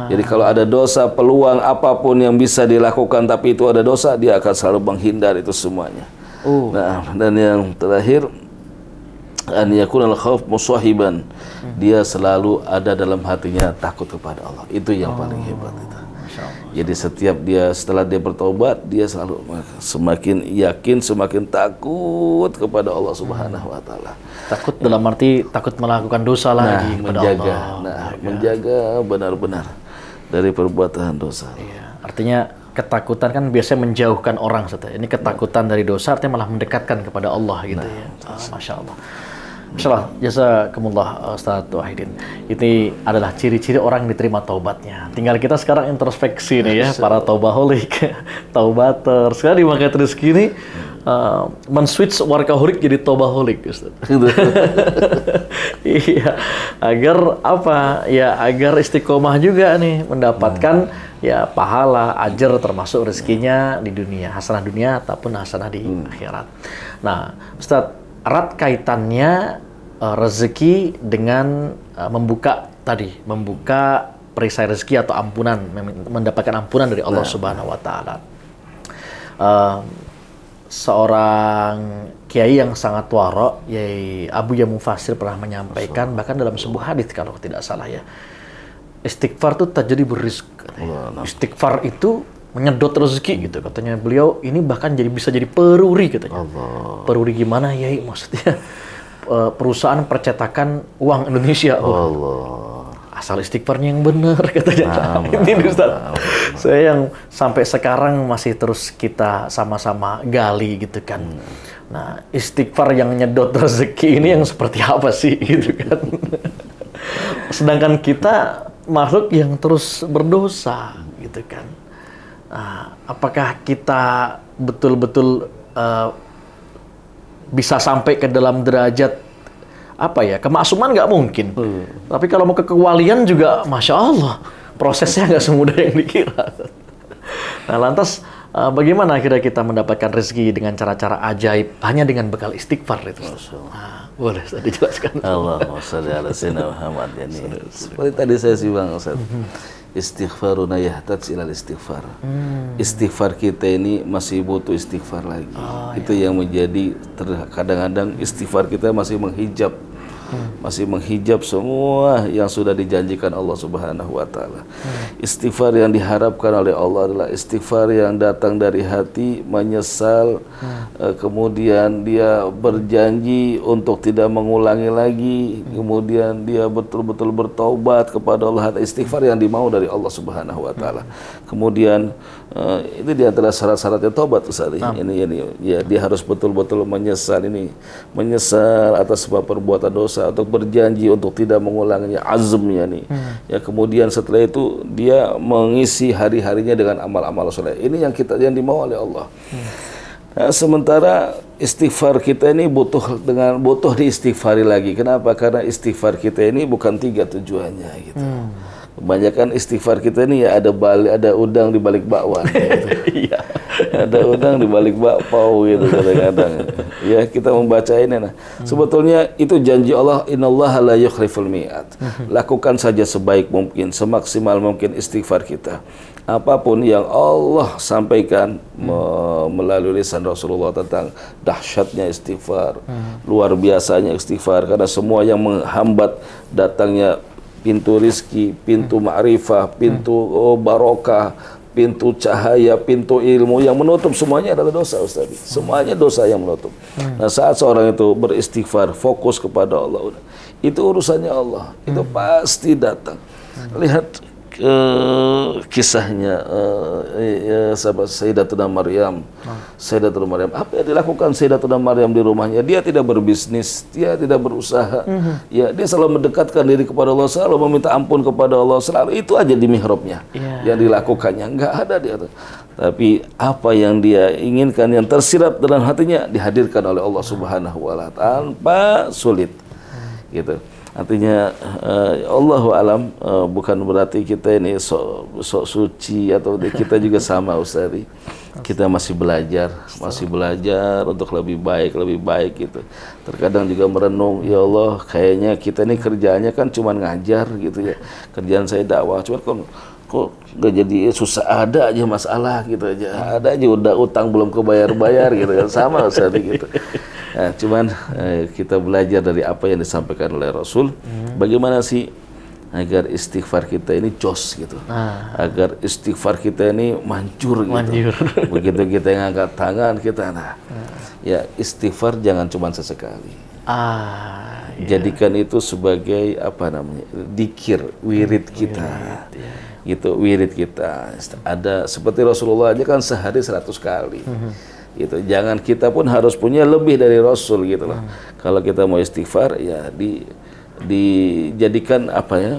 Jadi kalau ada dosa, peluang apapun yang bisa dilakukan tapi itu ada dosa, dia akan selalu menghindar itu semuanya. Nah, dan yang terakhir, an yakunal khauf musahiban. Dia selalu ada dalam hatinya takut kepada Allah. Itu yang paling hebat itu. Jadi setiap dia setelah dia bertobat, dia selalu semakin yakin, semakin takut kepada Allah Subhanahu wa taala. Takut dalam arti takut melakukan dosa lagi kepada menjaga, Allah. Menjaga benar-benar dari perbuatan dosa. Iya. Artinya ketakutan kan biasanya menjauhkan orang, Ustaz. Ini ketakutan dari dosa artinya malah mendekatkan kepada Allah gitu ya. Masya Allah. Masalah jazakumullah Ustaz Wahidin. Ini adalah ciri-ciri orang yang diterima taubatnya. Tinggal kita sekarang introspeksi nih ya, para taubaholik, taubater. Sekarang di Makai Rezeki ini men-switch workaholic jadi taubaholik, Ustaz. Iya, agar apa? Ya agar istiqomah juga nih mendapatkan ya pahala, ajar termasuk rezekinya di dunia, hasanah dunia ataupun hasanah di akhirat. Nah, Ustaz, erat kaitannya rezeki dengan membuka perisai rezeki atau ampunan, mendapatkan ampunan dari Allah Subhanahu wa taala. Seorang kiai yang sangat wara, Yai Abu Ya Mufassir pernah menyampaikan, bahkan dalam sebuah hadis kalau tidak salah ya, istighfar itu terjadi berizq. Istighfar itu menyedot rezeki gitu katanya beliau, ini bahkan bisa jadi peruri katanya. Peruri gimana ya? Maksudnya perusahaan percetakan uang Indonesia. Asal istighfarnya yang benar katanya. Ini Ustaz. Saya yang sampai sekarang masih terus kita sama-sama gali gitu kan. Nah, istighfar yang nyedot rezeki ini yang seperti apa sih gitu kan. Sedangkan kita makhluk yang terus berdosa gitu kan. Apakah kita betul-betul bisa sampai ke dalam derajat apa ya, kemaksuman nggak mungkin. Tapi kalau mau ke kewalian juga, masya Allah, prosesnya nggak semudah yang dikira. Nah, lantas bagaimana akhirnya kita mendapatkan rezeki dengan cara-cara ajaib hanya dengan bekal istighfar itu? Boleh Ustaz dijelaskan? Allahumma shalli ala sayyidina Muhammad. Seperti tadi saya bilang, Ustaz. Istighfaruna yahtaj ilal istighfar. Istighfar kita ini masih butuh istighfar lagi. Itu yang menjadi kadang-kadang istighfar kita masih menghijab semua yang sudah dijanjikan Allah Subhanahu wa taala. Istighfar yang diharapkan oleh Allah adalah istighfar yang datang dari hati, menyesal, kemudian dia berjanji untuk tidak mengulangi lagi, kemudian dia betul-betul bertaubat kepada Allah. Istighfar yang dimau dari Allah Subhanahu wa taala. Kemudian itu di antara syarat-syaratnya taubat, Ustaz. Ini ya, dia harus betul-betul menyesal atas sebuah perbuatan dosa, untuk berjanji untuk tidak mengulanginya, azmnya nih. Ya, kemudian setelah itu dia mengisi hari-harinya dengan amal-amal soleh. Ini yang dimau oleh Allah. Nah, sementara istighfar kita ini butuh diistighfari lagi. Kenapa? Karena istighfar kita ini bukan 3 tujuannya gitu. Kebanyakan istighfar kita ini ya ada udang di balik bakwan gitu. Iya. Ada udang di balik bakpao gitu kadang-kadang. Ya, kita membaca ini nah. Sebetulnya itu janji Allah, innallaha la yukhliful mi'ad. Lakukan saja sebaik mungkin, semaksimal mungkin istighfar kita. Apapun yang Allah sampaikan melalui lisan Rasulullah tentang dahsyatnya istighfar, luar biasanya istighfar, karena semua yang menghambat datangnya pintu rizki, pintu ma'rifah, pintu barokah, pintu cahaya, pintu ilmu, yang menutup semuanya adalah dosa, Ustaz. Semuanya dosa yang menutup. Nah, saat seorang itu beristighfar, fokus kepada Allah, itu urusannya Allah, itu pasti datang. Lihat kisahnya sahabat Sayyidatuna Maryam. Sayyidatuna Maryam, apa yang dilakukan Sayyidatuna Maryam di rumahnya? Dia tidak berbisnis, dia tidak berusaha. Ya, dia selalu mendekatkan diri kepada Allah, selalu meminta ampun kepada Allah, selalu itu aja di mihrabnya yang dilakukannya. Enggak ada dia. Tapi apa yang dia inginkan, yang tersirat dalam hatinya, dihadirkan oleh Allah Subhanahu wa taala tanpa sulit. Gitu. Artinya Allahu alam, bukan berarti kita ini sok suci atau kita juga sama, Ustaz. Kita masih belajar untuk lebih baik gitu. Terkadang juga merenung, ya Allah, kayaknya kita ini kerjaannya kan cuma ngajar gitu ya. Kerjaan saya dakwah, cuman kok nggak jadi susah, ada aja masalah gitu aja. Ada aja udah utang belum kebayar-bayar gitu kan, sama Ustaz gitu. Nah, cuman kita belajar dari apa yang disampaikan oleh Rasul, bagaimana sih agar istighfar kita ini jos gitu, agar istighfar kita ini manjur gitu. Begitu kita ngangkat tangan kita, ya istighfar jangan cuma sesekali. Jadikan itu sebagai apa namanya, dikir, wirid kita. Gitu, wirid kita. Ada seperti Rasulullah aja kan sehari 100 kali. Gitu. Jangan kita pun harus punya lebih dari Rasul gitu loh. Kalau kita mau istighfar ya dijadikan apa ya,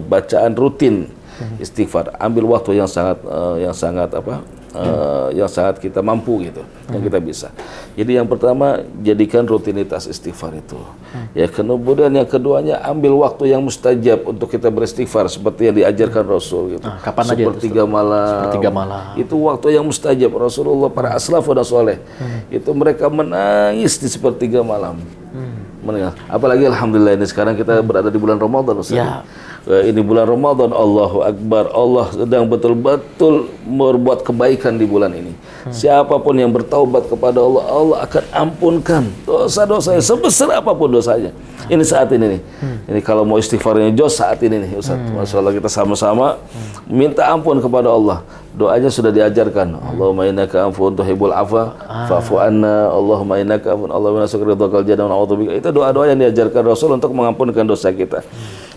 bacaan rutin istighfar. Ambil waktu yang sangat yang sangat kita mampu gitu, yang kita bisa. Jadi yang pertama, jadikan rutinitas istighfar itu. Ya, kemudian yang keduanya, ambil waktu yang mustajab untuk kita beristighfar seperti yang diajarkan Rasul gitu. Kapan aja? Sepertiga malam. Itu waktu yang mustajab. Rasulullah, para aslafun soleh, itu mereka menangis di sepertiga malam. Apalagi alhamdulillah ini sekarang kita berada di bulan Ramadan, Ustaz. Ya. Ini bulan Ramadan, Allahu Akbar, Allah sedang betul-betul berbuat kebaikan di bulan ini. Siapapun yang bertaubat kepada Allah, Allah akan ampunkan dosa-dosanya sebesar apapun dosanya. Ini saat ini nih. Ini kalau mau istighfarnya jos saat ini nih, Ustaz. Masya Allah, kita sama-sama minta ampun kepada Allah. Doanya sudah diajarkan. Allahumma innaka afuwun tuhibbul afwa fa'fu anna. Allahumma innaka afuwun, Allahumma nas'aluka ridhakal jannah wa na'udzubika. Itu doa-doa yang diajarkan Rasul untuk mengampunkan dosa kita.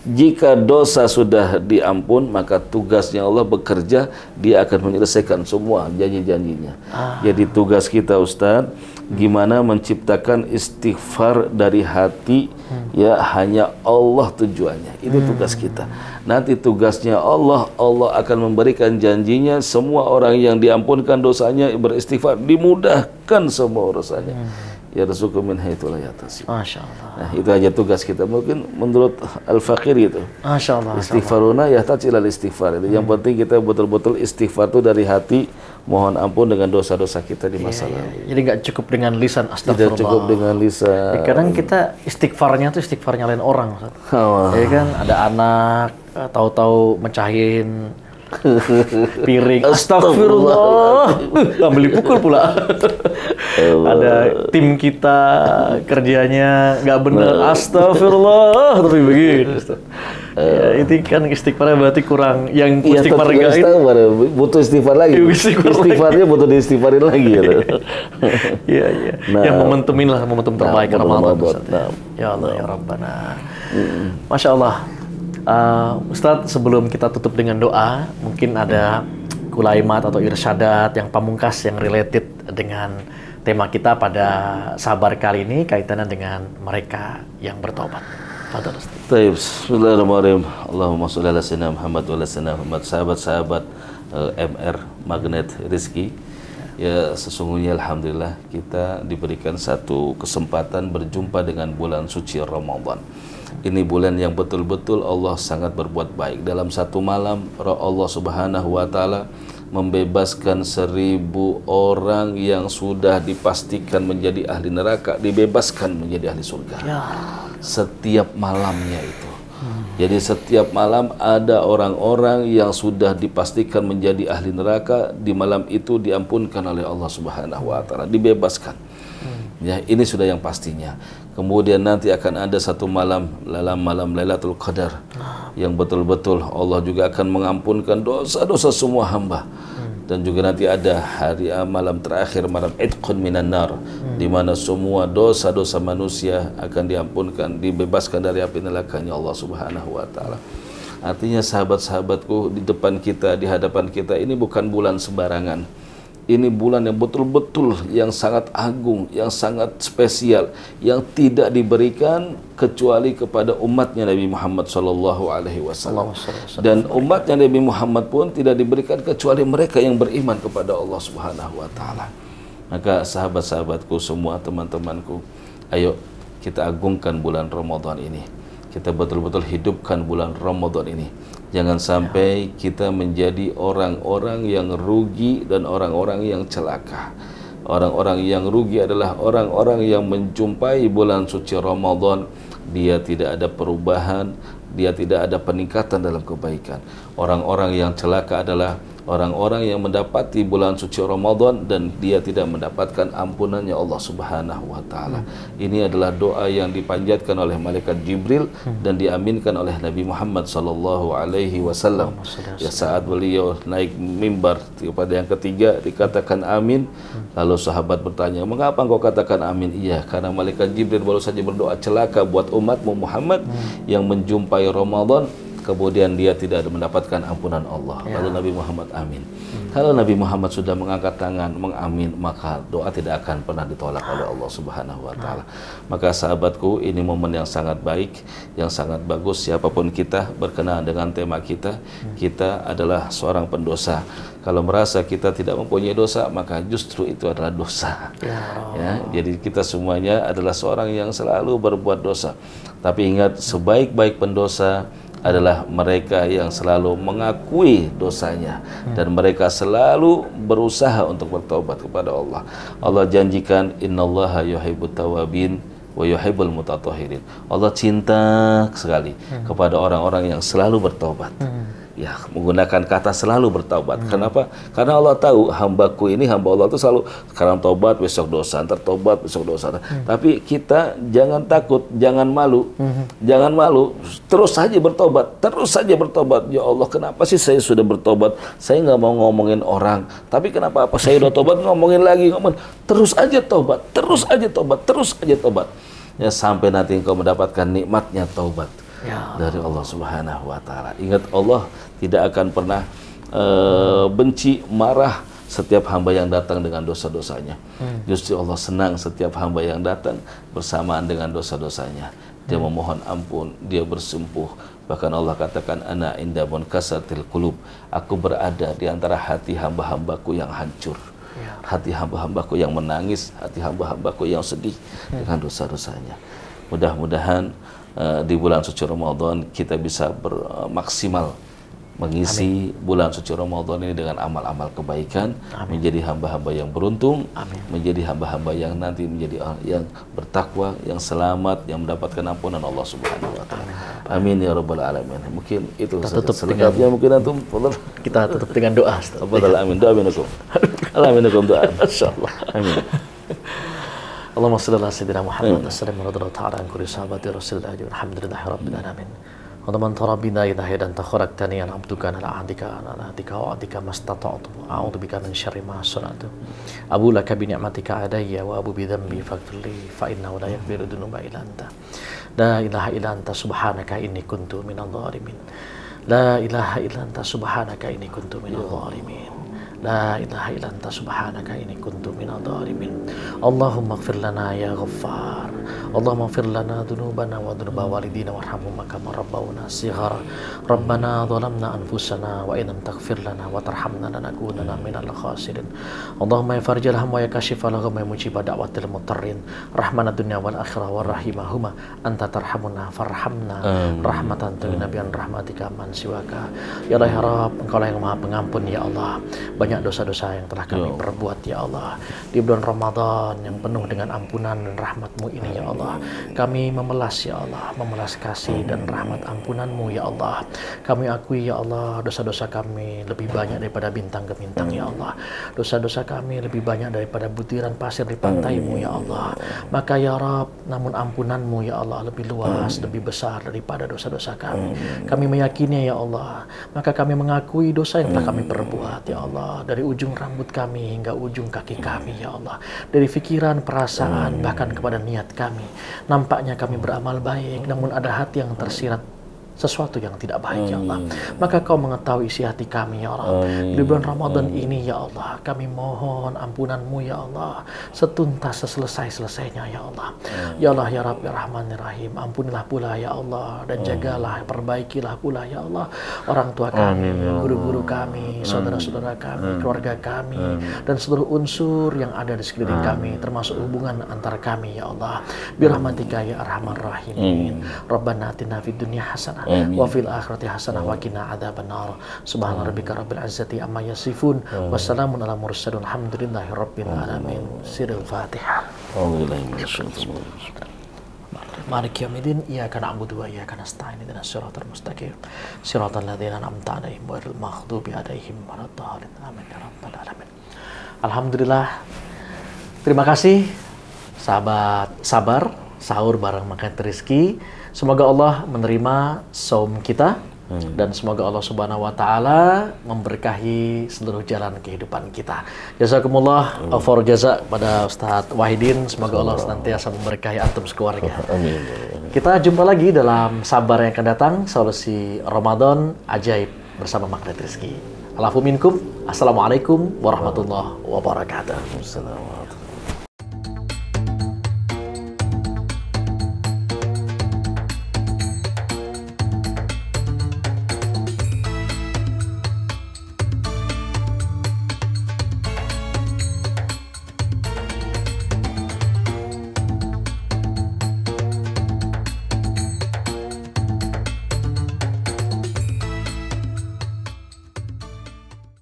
Jika dosa sudah diampun, maka tugasnya Allah bekerja, Dia akan menyelesaikan semua janji-janjinya. Jadi tugas kita, Ustaz, gimana menciptakan istighfar dari hati, ya hanya Allah tujuannya. Itu tugas kita. Nanti tugasnya Allah akan memberikan janjinya, semua orang yang diampunkan dosanya beristighfar, dimudahkan semua urusannya. Ya Rasulullah min haitsu la yahtasib. Masya Allah. Nah, itu aja tugas kita. Mungkin menurut Al-Faqir gitu. Masya Allah. Istighfaruna yahtaju ilal istighfar. Yang penting kita betul-betul istighfar itu dari hati, mohon ampun dengan dosa-dosa kita di masa lalu. Jadi nggak cukup dengan lisan astagfirullah. Tidak cukup dengan lisan. Kadang kita istighfarnya tuh istighfarnya lain orang. Jadi kan ada anak tahu-tahu mecahin piring, astagfirullah, ambil dipukul pula. Ada tim kita kerjanya nggak benar, astagfirullah, tapi begini. Ya, itu kan istighfarnya berarti kurang, yang istighfar enggak itu butuh istighfar lagi. Istighfarnya butuh diistighfarin lagi ya. Iya. Yang momentum terbaik Ramadan. Ya Allah ya Rabbana. Masya Allah. Ustadz, sebelum kita tutup dengan doa, mungkin ada kulaimat atau irsyadat yang pamungkas yang related dengan tema kita pada sabar kali ini, kaitannya dengan mereka yang bertobat. Fadhal Ustaz. Baik, bismillahirrahmanirrahim. Allahumma sholli ala sayyidina Muhammad wa ala sayyidina Muhammad. Sahabat-sahabat MR Magnet Rizki, Ya, sesungguhnya alhamdulillah kita diberikan satu kesempatan berjumpa dengan bulan suci Ramadan. Ini bulan yang betul-betul Allah sangat berbuat baik. Dalam satu malam Allah Subhanahu wa taala membebaskan 1000 orang yang sudah dipastikan menjadi ahli neraka, dibebaskan menjadi ahli surga. Setiap malamnya itu. Jadi setiap malam ada orang-orang yang sudah dipastikan menjadi ahli neraka, di malam itu diampunkan oleh Allah Subhanahu wa taala, dibebaskan. Ya, ini sudah yang pastinya. Kemudian nanti akan ada satu malam, dalam malam Lailatul Qadar, yang betul-betul Allah juga akan mengampunkan dosa-dosa semua hamba. Dan juga nanti ada hari malam terakhir, malam Itqun minan nar, di mana semua dosa-dosa manusia akan diampunkan, dibebaskan dari api nerakanya Allah Subhanahu wa taala. Artinya sahabat-sahabatku, di depan kita, di hadapan kita, ini bukan bulan sembarangan. Ini bulan yang betul-betul yang sangat agung, yang sangat spesial, yang tidak diberikan kecuali kepada umatnya Nabi Muhammad SAW. Dan umatnya Nabi Muhammad pun tidak diberikan kecuali mereka yang beriman kepada Allah Subhanahu wa taala. Maka sahabat-sahabatku semua, teman-temanku, ayo kita agungkan bulan Ramadan ini. Kita betul-betul hidupkan bulan Ramadan ini. Jangan sampai kita menjadi orang-orang yang rugi dan orang-orang yang celaka. Orang-orang yang rugi adalah orang-orang yang menjumpai bulan suci Ramadan, dia tidak ada perubahan, dia tidak ada peningkatan dalam kebaikan. Orang-orang yang celaka adalah orang-orang yang mendapati bulan suci Ramadan dan dia tidak mendapatkan ampunannya Allah Subhanahu wa taala. Ini adalah doa yang dipanjatkan oleh malaikat Jibril dan diaminkan oleh Nabi Muhammad sallallahu alaihi wasallam. Ya, saat beliau naik mimbar pada yang ketiga dikatakan amin. Lalu sahabat bertanya, "Mengapa engkau katakan amin?" Iya, karena malaikat Jibril baru saja berdoa celaka buat umatmu Muhammad yang menjumpai Ramadan, kemudian dia tidak mendapatkan ampunan Allah. Lalu Nabi Muhammad amin. Kalau Nabi Muhammad sudah mengangkat tangan mengamin, maka doa tidak akan pernah ditolak oleh Allah Subhanahu wa taala. Maka sahabatku, ini momen yang sangat baik, yang sangat bagus. Siapapun kita berkenaan dengan tema kita, kita adalah seorang pendosa. Kalau merasa kita tidak mempunyai dosa, maka justru itu adalah dosa. Ya, jadi kita semuanya adalah seorang yang selalu berbuat dosa. Tapi ingat, sebaik-baik pendosa adalah mereka yang selalu mengakui dosanya dan mereka selalu berusaha untuk bertobat kepada Allah. Allah janjikan, innallaha yuhibbut tawabin wa yuhibbul mutatahhirin. Allah cinta sekali kepada orang-orang yang selalu bertobat. Ya, menggunakan kata selalu bertaubat. Kenapa? Karena Allah tahu hambaku ini, hamba Allah itu selalu sekarang tobat, besok dosa, ntar tobat, besok dosa. Tapi kita jangan takut, jangan malu, jangan malu, terus saja bertobat, terus saja bertobat. Ya Allah, kenapa sih saya sudah bertobat? Saya nggak mau ngomongin orang, tapi kenapa apa saya udah tobat ngomongin lagi, terus aja tobat, terus aja tobat, terus aja tobat. Ya, sampai nanti engkau mendapatkan nikmatnya taubat dari Allah Subhanahu wa taala. Ingat, Allah tidak akan pernah benci, marah setiap hamba yang datang dengan dosa-dosanya. Justru Allah senang setiap hamba yang datang bersamaan dengan dosa-dosanya. Dia memohon ampun, dia bersempuh. Bahkan Allah katakan, ana inda munkasatil qulub. Aku berada di antara hati hamba-hambaku yang hancur. Hati hamba-hambaku yang menangis, hati hamba-hambaku yang sedih dengan dosa-dosanya. Mudah-mudahan di bulan suci Ramadan kita bisa bermaksimal mengisi bulan suci Ramadan ini dengan amal-amal kebaikan, menjadi hamba-hamba yang beruntung, menjadi hamba-hamba yang nanti menjadi yang bertakwa, yang selamat, yang mendapatkan ampunan Allah Subhanahu wa taala. Amin ya rabbal alamin. Mungkin itu selengkapnya, mungkin antum kita tutup dengan doa. Tafadhal, amin. Doa minukum. Alhamdulillah, doa. Insyaallah. Amin. Allahumma shalli ala sayyidina Muhammad wa sallim ala ta'ala an kulli sahabati rasulillah alhamdulillahi rabbil alamin. Allahumma anta rabbina ilahi dan takharakhtani an abduka ala ahdika wa adika mastata'tu a'udzu bika min syarri ma sana'tu. Abu laka bi ni'matika alayya wa abu bi dhanbi faghfirli fa innahu la yaghfiru dhunuba illa anta. La ilaha illa anta subhanaka inni kuntu minadh dhalimin. La ilaha illa anta subhanaka inni kuntu minadh dhalimin. La ilaha illa anta subhanaka inni kuntu minadh dhalimin. Allahumma ighfir lana ya Ghaffar. Allahumma ighfir lana dzunubana wa dzunuba walidina warhamhum kama rabbawna shighara. Rabbana zalamna anfusana wa in lam taghfir lana wa tarhamna lanakunanna minal khasirin. Allahumma ya farjal ham wa ya kashifal gham wa mujib da'watil mutarrin. Rahmana dunya wal akhirah wa rahimahuma anta tarhamuna farhamna rahmatan tunabiyan rahmatika man siwaka. Ya Allah ya Rabb, Engkau lah yang Maha Pengampun ya Allah. Banyak dosa-dosa yang telah kami perbuat ya Allah. Di bulan Ramadan yang penuh dengan ampunan dan rahmat-Mu ini ya Allah, kami memelas ya Allah, memelas kasih dan rahmat ampunan-Mu ya Allah. Kami akui ya Allah, dosa-dosa kami lebih banyak daripada bintang ke bintang ya Allah. Dosa-dosa kami lebih banyak daripada butiran pasir di pantai-Mu ya Allah. Maka ya Rabb, namun ampunan-Mu ya Allah lebih luas, lebih besar daripada dosa-dosa kami. Kami meyakini ya Allah, maka kami mengakui dosa yang telah kami perbuat ya Allah, dari ujung rambut kami hingga ujung kaki kami ya Allah, dari pikiran, perasaan, bahkan kepada niat kami. Nampaknya kami beramal baik, namun ada hati yang tersirat sesuatu yang tidak baik ya Allah. Maka Kau mengetahui isi hati kami ya Allah. Di bulan Ramadan ini ya Allah, kami mohon ampunan-Mu ya Allah, setuntas seselesai-selesainya ya Allah. Ya Allah ya Rabb ya Rahman ya Rahim, ampunilah pula ya Allah, dan jagalah, perbaikilah pula ya Allah orang tua kami, guru-guru kami, saudara-saudara kami, keluarga kami, dan seluruh unsur yang ada di sekeliling kami, termasuk hubungan antar kami ya Allah. Birahmatika ya Arhamar Rahimin. Rabbana atina fid dunya hasanah wa fil akhirati hasanah wa qina adzabannar. Subhana rabbika rabbil izzati amma yasifun wa salamun ala mursalin alhamdulillahi rabbil alamin. Sirul Fatihah. Maliki yaumiddin, iyyaka na'budu wa iyyaka nasta'in, ihdinas siratal mustaqim, siratal ladzina an'amta 'alaihim ghairil maghdubi 'alaihim waladdallin. Amin ya rabbal alamin. Alhamdulillah. Terima kasih sahabat sabar sahur bareng Makan Rizki. Semoga Allah menerima saum kita dan semoga Allah Subhanahu wa taala memberkahi seluruh jalan kehidupan kita. Jazakumullah khair jaza pada Ustadz Wahidin. Semoga Allah senantiasa memberkahi antum sekeluarga. Amin. Kita jumpa lagi dalam sabar yang akan datang, solusi Ramadan ajaib bersama Magnet Rizki. Alafu minkum. Assalamualaikum warahmatullahi wabarakatuh.